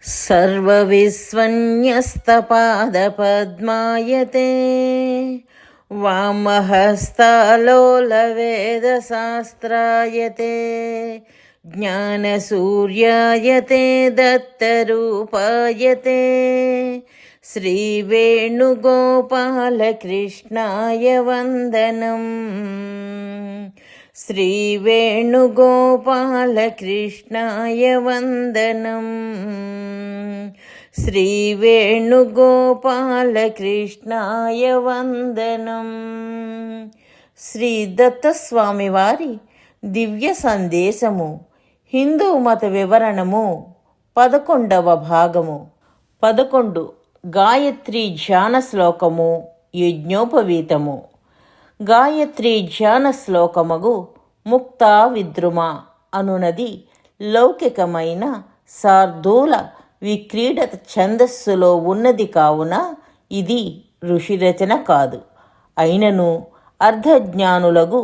सर्वविस्वन्यस्तपादपद्मायते वामहस्तालोलवेदशास्त्रायते ज्ञानसूर्यायते दत्तरूपायते श्रीवेणुगोपालकृष्णाय वन्दनम्। श्रीवेणुगोपालकृष्णाय वन्दनम्। श्रीवेणुगोपालकृष्णाय वन्दनम्। శ్రీ దత్తస్వామి వారి దివ్య సందేశము హిందూ మత వివరణము 11వ భాగము 11 గాయత్రీ ధ్యాన శ్లోకము యజ్ఞోపవీతము. గాయత్రీ ధ్యాన శ్లోకమగు ముక్తా విద్రుమ అనునది లౌకికమైన శార్దూల విక్రీడత ఛందస్సులో ఉన్నది కావున ఇది ఋషిరచన కాదు. అయినను అర్ధజ్ఞానులగు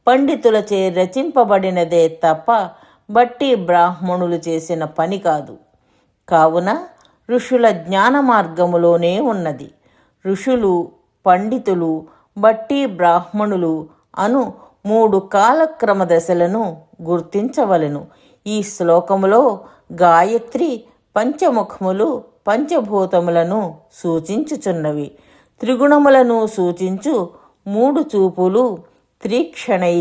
పండితులచే రచింపబడినదే తప్ప బట్టి బ్రాహ్మణులు చేసిన పని కాదు. కావున ఋషుల జ్ఞాన మార్గములోనే ఉన్నది. ఋషులు, పండితులు, బట్టి బ్రాహ్మణులు అను 3 కాలక్రమ దశలను గుర్తించవలెను. ఈ శ్లోకములో గాయత్రి పంచముఖములు పంచభూతములను సూచించుచున్నవి. త్రిగుణములను సూచించు 3 చూపులు త్రిక్షణై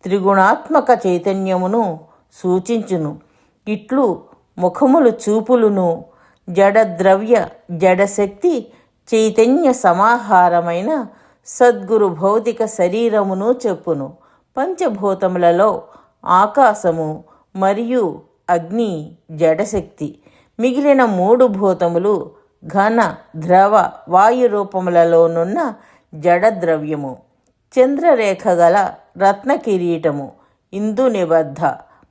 త్రిగుణాత్మక చైతన్యమును సూచించును. ఇట్లు ముఖములు చూపులును జడద్రవ్య జడశక్తి చైతన్య సమాహారమైన సద్గురు భౌతిక శరీరమును చెప్పును. పంచభూతములలో ఆకాశము మరియు అగ్ని జడశక్తి, మిగిలిన 3 భూతములు ఘన ద్రవ వాయు రూపములలోనున్న జడద్రవ్యము. చంద్రరేఖ గల రత్న కిరీటము ఇందు నిబద్ధ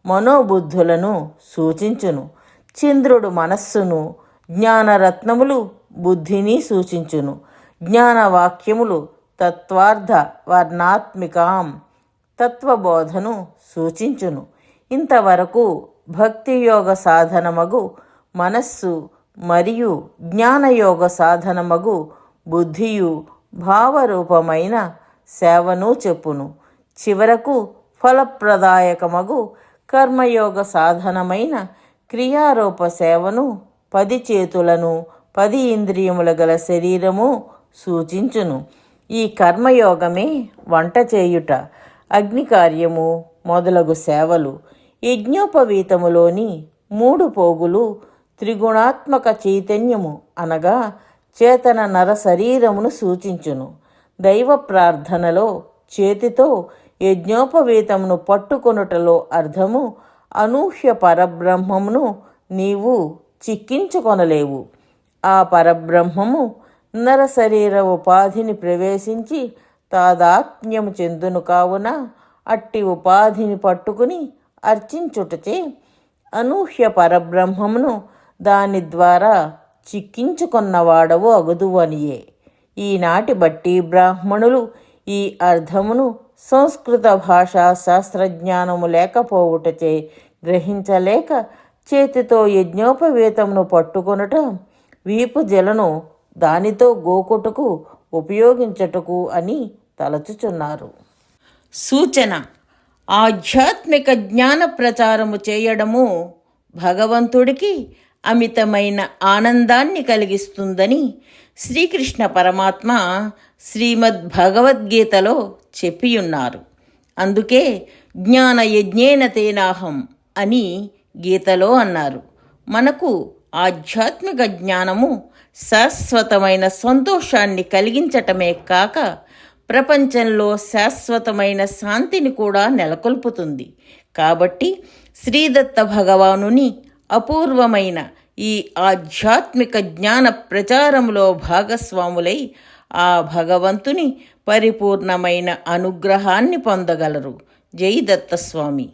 మనోబుద్ధులను సూచించును. చంద్రుడు మనస్సును, జ్ఞానరత్నములు బుద్ధిని సూచించును. జ్ఞానవాక్యములు తత్వార్థ వర్ణాత్మికాం తత్వబోధను సూచించును. ఇంతవరకు భక్తియోగ సాధనమగు మనస్సు మరియు జ్ఞానయోగ సాధనమగు బుద్ధియు భావరూపమైన సేవను చెప్పును. చివరకు ఫలప్రదాయకమగు కర్మయోగ సాధనమైన క్రియారూప సేవను 10 చేతులను 10 ఇంద్రియముల గల శరీరము సూచించును. ఈ కర్మయోగమే వంట చేయుట, అగ్నికార్యము మొదలగు సేవలు. యజ్ఞోపవీతములోని 3 పోగులు త్రిగుణాత్మక చైతన్యము అనగా చేతన నర శరీరమును సూచించును. దైవ ప్రార్థనలో చేతితో యజ్ఞోపవీతమును పట్టుకొనుటలో అర్థము అనూహ్య పరబ్రహ్మమును నీవు చిక్కించుకొనలేవు. ఆ పరబ్రహ్మము నరశరీర ఉపాధిని ప్రవేశించి తాదాత్మ్యము చెందును. కావున అట్టి ఉపాధిని పట్టుకుని అర్చించుటచే అనూహ్య పరబ్రహ్మమును దాని ద్వారా చిక్కించుకున్నవాడవు అగుదువనియే. ఈనాటి బట్టి బ్రాహ్మణులు ఈ అర్థమును సంస్కృత భాషా శాస్త్రజ్ఞానము లేకపోవుటచే గ్రహించలేక చేతితో యజ్ఞోపవీతమును పట్టుకొనుట, వీపు జలను దానితో గోకొటుకు ఉపయోగించటకు అని తలచుచున్నారు. సూచన: ఆధ్యాత్మిక జ్ఞాన ప్రచారము చేయడము భగవంతుడికి అమితమైన ఆనందాన్ని కలిగిస్తుందని శ్రీకృష్ణ పరమాత్మ శ్రీమద్ భగవద్గీతలో చెప్పియున్నారు. అందుకే జ్ఞాన యజ్ఞేన తేనాహం అని గీతలో అన్నారు. మనకు ఆధ్యాత్మిక జ్ఞానము శాశ్వతమైన సంతోషాన్ని కలిగించటమే కాక ప్రపంచంలో శాశ్వతమైన శాంతిని కూడా నెలకొల్పుతుంది. కాబట్టి శ్రీదత్త భగవానుని అపూర్వమైన ఈ ఆధ్యాత్మిక జ్ఞాన ప్రచారములో భాగస్వాములై ఆ భగవంతుని పరిపూర్ణమైన అనుగ్రహాన్ని పొందగలరు. జై దత్తస్వామి.